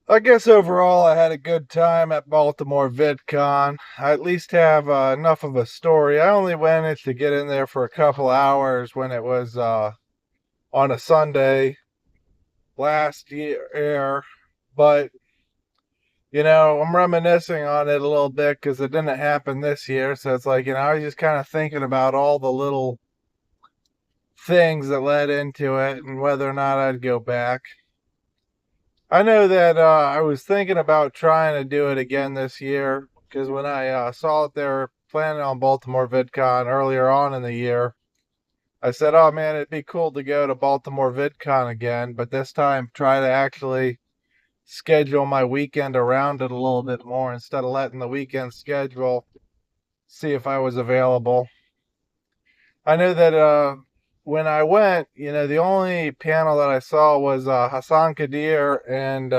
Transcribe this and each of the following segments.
I guess overall I had a good time at Baltimore VidCon. I at least have enough of a story. I only managed to get in there for a couple hours when it was on a Sunday last year, but I'm reminiscing on it a little bit because it didn't happen this year. So it's like, I was just kind of thinking about all the little things that led into it and whether or not I'd go back. I know that I was thinking about trying to do it again this year because when I saw that they were planning on Baltimore VidCon earlier on in the year, I said, "Oh man, it'd be cool to go to Baltimore VidCon again, but this time try to actually schedule my weekend around it a little bit more instead of letting the weekend schedule see if I was available." I know that when I went, the only panel that I saw was Hassan Kadir and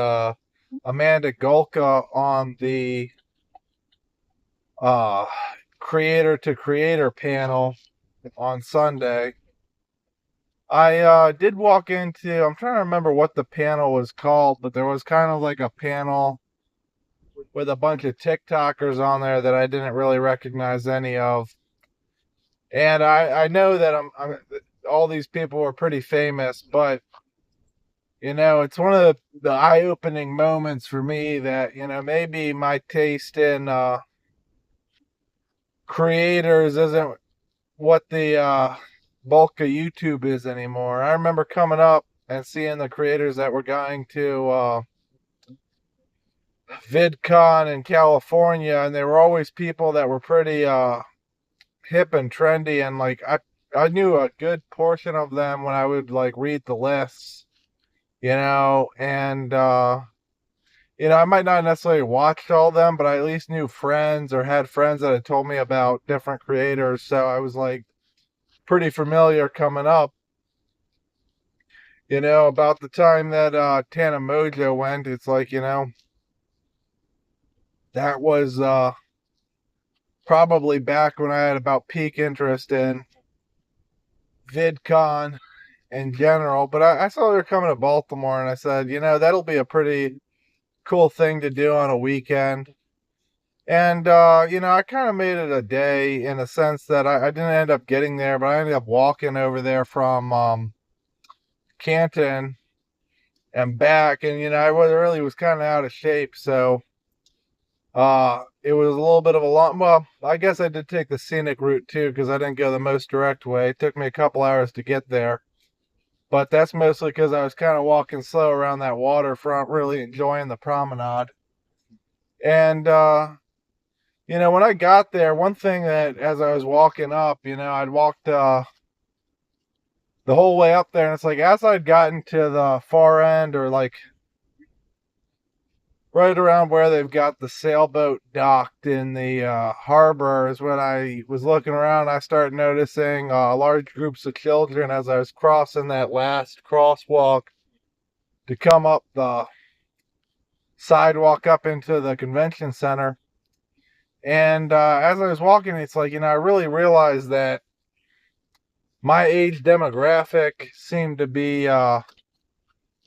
Amanda Golka on the uh, creator to creator panel on Sunday. I did walk into, I'm trying to remember what the panel was called, but there was kind of like a panel with a bunch of TikTokers on there that I didn't really recognize any of. And I know that all these people were pretty famous, but it's one of the eye-opening moments for me that, maybe my taste in creators isn't what the bulk of YouTube is anymore. I remember coming up and seeing the creators that were going to VidCon in California, and they were always people that were pretty hip and trendy, and like I knew a good portion of them when I would like read the lists, and I might not necessarily watched all of them, but I at least knew friends or had friends that had told me about different creators. So I was like pretty familiar coming up. About the time that Tana Mojo went, it's like, that was probably back when I had about peak interest in VidCon in general. But I saw they were coming to Baltimore and I said, that'll be a pretty cool thing to do on a weekend. And, I kind of made it a day in a sense that I didn't end up getting there, but I ended up walking over there from Canton and back. And, I really was kind of out of shape. So it was a little bit of a long, well, I guess I did take the scenic route too, because I didn't go the most direct way. It took me a couple hours to get there. But that's mostly because I was kind of walking slow around that waterfront, really enjoying the promenade. And, when I got there, one thing that as I was walking up, I'd walked the whole way up there, and it's like as I'd gotten to the far end or like right around where they've got the sailboat docked in the harbor is when I was looking around. I started noticing large groups of children as I was crossing that last crosswalk to come up the sidewalk up into the convention center. And as I was walking, it's like, I really realized that my age demographic seemed to be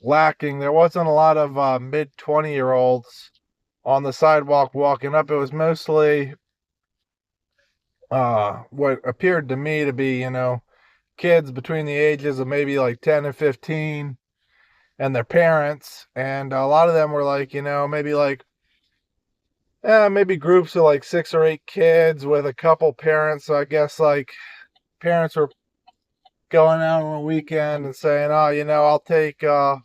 lacking. There wasn't a lot of mid 20-year-olds on the sidewalk walking up. It was mostly what appeared to me to be, kids between the ages of maybe like 10 and 15 and their parents. And a lot of them were like, maybe like, maybe groups of like 6 or 8 kids with a couple parents. So I guess like parents were going out on a weekend and saying, oh, I'll take, I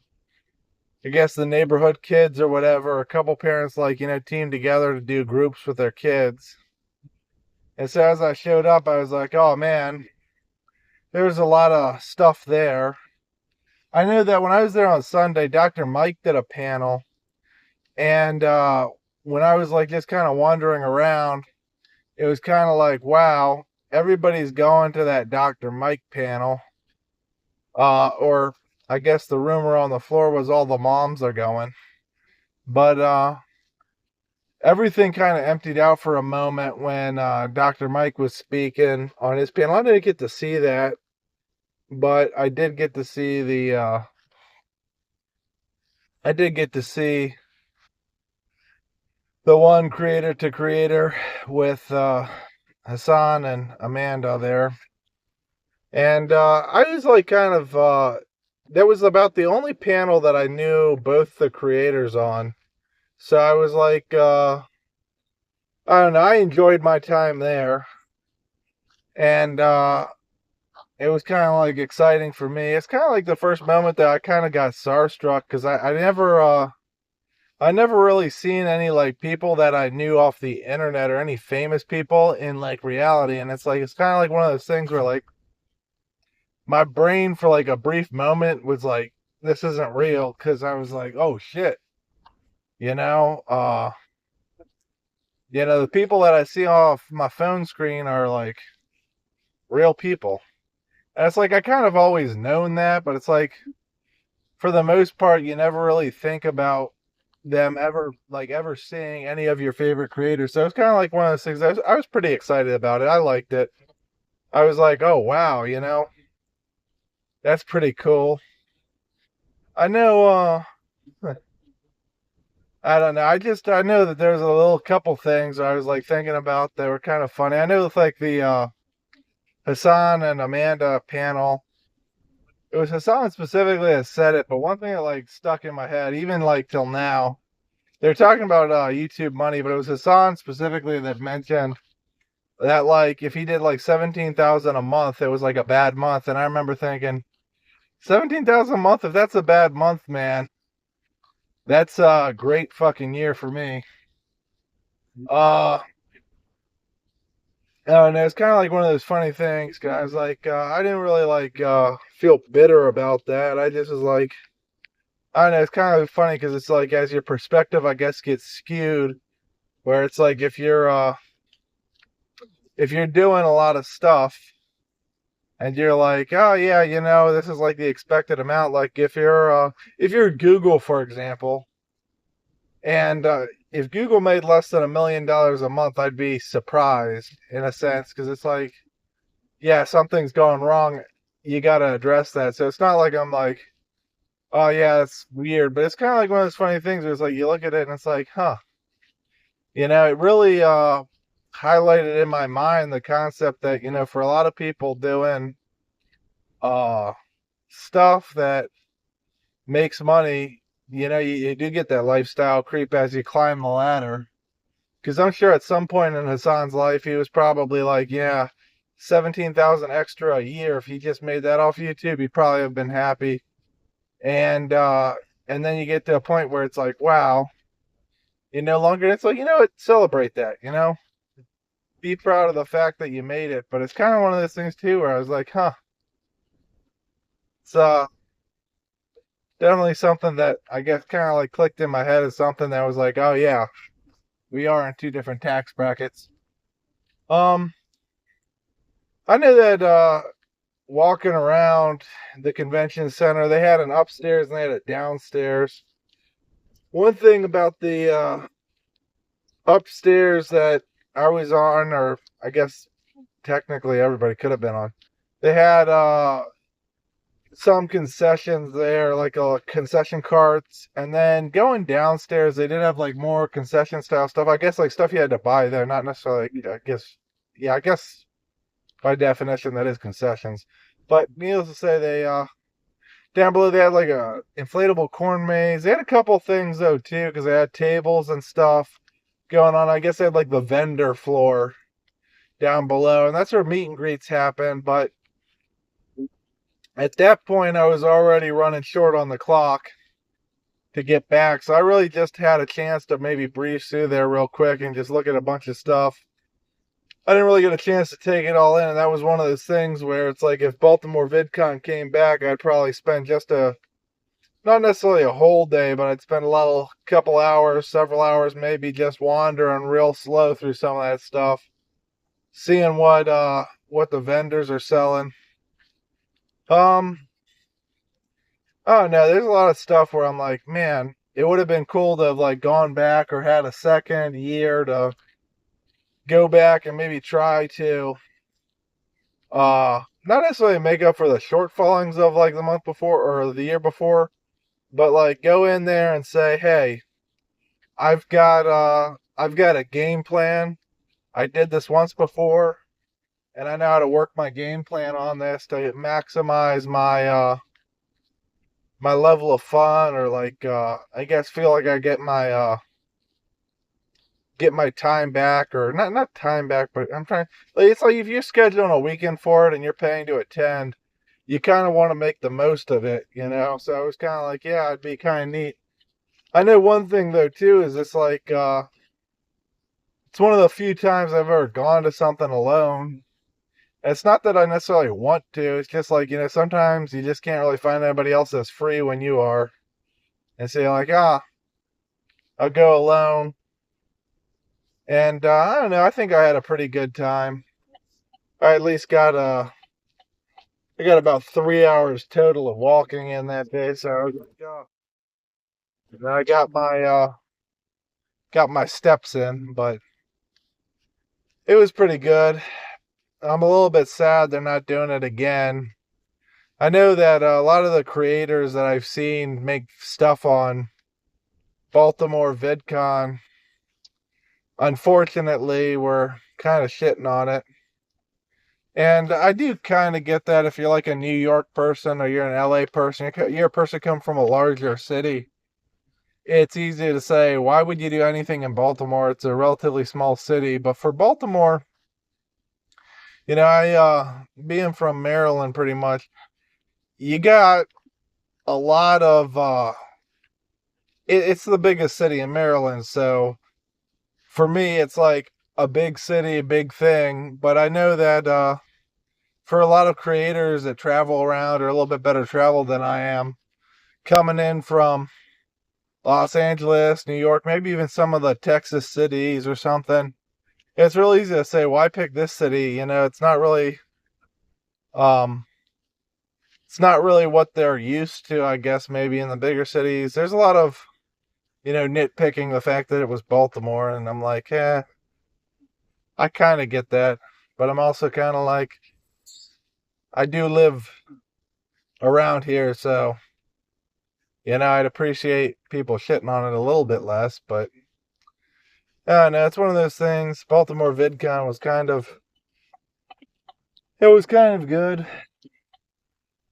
guess the neighborhood kids or whatever. A couple parents like, team together to do groups with their kids. And so as I showed up, I was like, oh man, there's a lot of stuff there. I knew that when I was there on Sunday, Dr. Mike did a panel. And when I was like just kind of wandering around, it was kind of like, wow, everybody's going to that Dr. Mike panel. Or I guess the rumor on the floor was all the moms are going. But everything kind of emptied out for a moment when Dr. Mike was speaking on his panel. I didn't get to see that, but I did get to see the one creator to creator with Hassan and Amanda there. And I was like kind of that was about the only panel that I knew both the creators on. So I was like I don't know, I enjoyed my time there. And it was kind of like exciting for me. It's kind of like the first moment that I kind of got starstruck because I never really seen any like people that I knew off the internet or any famous people in like reality. And it's like it's kind of like one of those things where like my brain for like a brief moment was like, this isn't real, because I was like, oh shit, you know, the people that I see off my phone screen are like real people. And it's like I kind of always known that, but it's like for the most part, you never really think about them ever seeing any of your favorite creators. So it's kind of like one of those things. I was pretty excited about it. I liked it. I was like, oh wow, that's pretty cool. I know. I don't know. I know that there's a little couple things I was like thinking about that were kind of funny. I know it's like the Hassan and Amanda panel. It was Hassan specifically that said it, but one thing that like stuck in my head, even like till now, they're talking about YouTube money, but it was Hassan specifically that mentioned that like if he did like 17,000 a month, it was like a bad month. And I remember thinking, 17,000 a month, if that's a bad month, man, that's a great fucking year for me. Uh Oh, and it's kind of like one of those funny things, guys. Like, I didn't really like feel bitter about that. I just was like, I don't know. It's kind of funny because it's like as your perspective, I guess, gets skewed. Where it's like if you're doing a lot of stuff and you're like, oh yeah, this is like the expected amount. Like if you're Google, for example, and if Google made less than $1 million a month, I'd be surprised in a sense because it's like yeah, something's going wrong. You got to address that. So it's not like I'm like, oh yeah, it's weird, but it's kind of like one of those funny things where it's like you look at it and it's like, huh, it really highlighted in my mind the concept that for a lot of people doing uh stuff that makes money, you do get that lifestyle creep as you climb the ladder. Because I'm sure at some point in Hassan's life, he was probably like, yeah, 17,000 extra a year. If he just made that off YouTube, he'd probably have been happy. And and then you get to a point where it's like, wow, you no longer. It's like, what? Celebrate that. Be proud of the fact that you made it. But it's kind of one of those things too, where I was like, huh, it's definitely something that I guess kind of like clicked in my head as something that was like, oh yeah, we are in two different tax brackets. Um, I know that walking around the convention center, they had an upstairs and they had a downstairs. One thing about the upstairs that I was on, or I guess technically everybody could have been on, they had some concessions there, like concession carts, and then going downstairs, they did have like more concession style stuff. I guess like stuff you had to buy there, not necessarily. I guess, yeah, I guess by definition that is concessions. But needless to say, they down below they had like a inflatable corn maze. They had a couple things though too, because they had tables and stuff going on. I guess they had like the vendor floor down below, and that's where meet and greets happen. But at that point, I was already running short on the clock to get back, so I really just had a chance to maybe breeze through there real quick and just look at a bunch of stuff. I didn't really get a chance to take it all in, and that was one of those things where it's like if Baltimore VidCon came back, I'd probably spend just not necessarily a whole day, but I'd spend a couple hours, several hours maybe just wandering real slow through some of that stuff, seeing what the vendors are selling. Um, oh no, there's a lot of stuff where I'm like, man, it would have been cool to have like gone back or had a second year to go back and maybe try to not necessarily make up for the shortfallings of like the month before or the year before, but like go in there and say, hey, I've got a game plan. I did this once before, and I know how to work my game plan on this to maximize my level of fun, or like I guess feel like I get my time back, or not time back, but I'm trying, like, it's like if you're scheduling a weekend for it and you're paying to attend, you kind of want to make the most of it, you know. So it was kind of like, yeah, it'd be kind of neat. I know one thing though too is it's like it's one of the few times I've ever gone to something alone. It's not that I necessarily want to. It's just like, you know, sometimes you just can't really find anybody else that's free when you are. And so you're like, I'll go alone. And I don't know. I think I had a pretty good time. I at least I got about 3 hours total of walking in that day. So I was like, oh. And I got my steps in, but it was pretty good. I'm a little bit sad they're not doing it again. I know that a lot of the creators that I've seen make stuff on Baltimore VidCon, unfortunately, were kind of shitting on it. And I do kind of get that if you're like a New York person or you're an LA person, you're a person come from a larger city. It's easy to say, why would you do anything in Baltimore? It's a relatively small city. But for Baltimore, you know, being from Maryland pretty much, you got a lot of it's the biggest city in Maryland, so for me it's like a big city, a big thing. But I know that for a lot of creators that travel around or a little bit better traveled than I am, coming in from Los Angeles, New York, maybe even some of the Texas cities or something, it's really easy to say, why pick this city? You know, um it's not really what they're used to, I guess, maybe in the bigger cities. There's a lot of, you know, nitpicking the fact that it was Baltimore, and I'm like, I kind of get that, but I'm also kind of like, I do live around here, so, you know, I'd appreciate people shitting on it a little bit less, but I don't know, it's one of those things. Baltimore VidCon it was kind of good.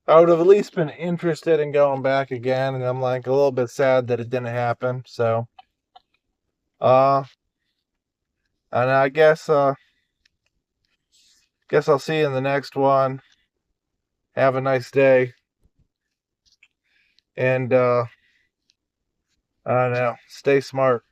I would have at least been interested in going back again, and I'm like a little bit sad that it didn't happen. So, uh, and I guess I'll see you in the next one. Have a nice day, and I don't know, stay smart.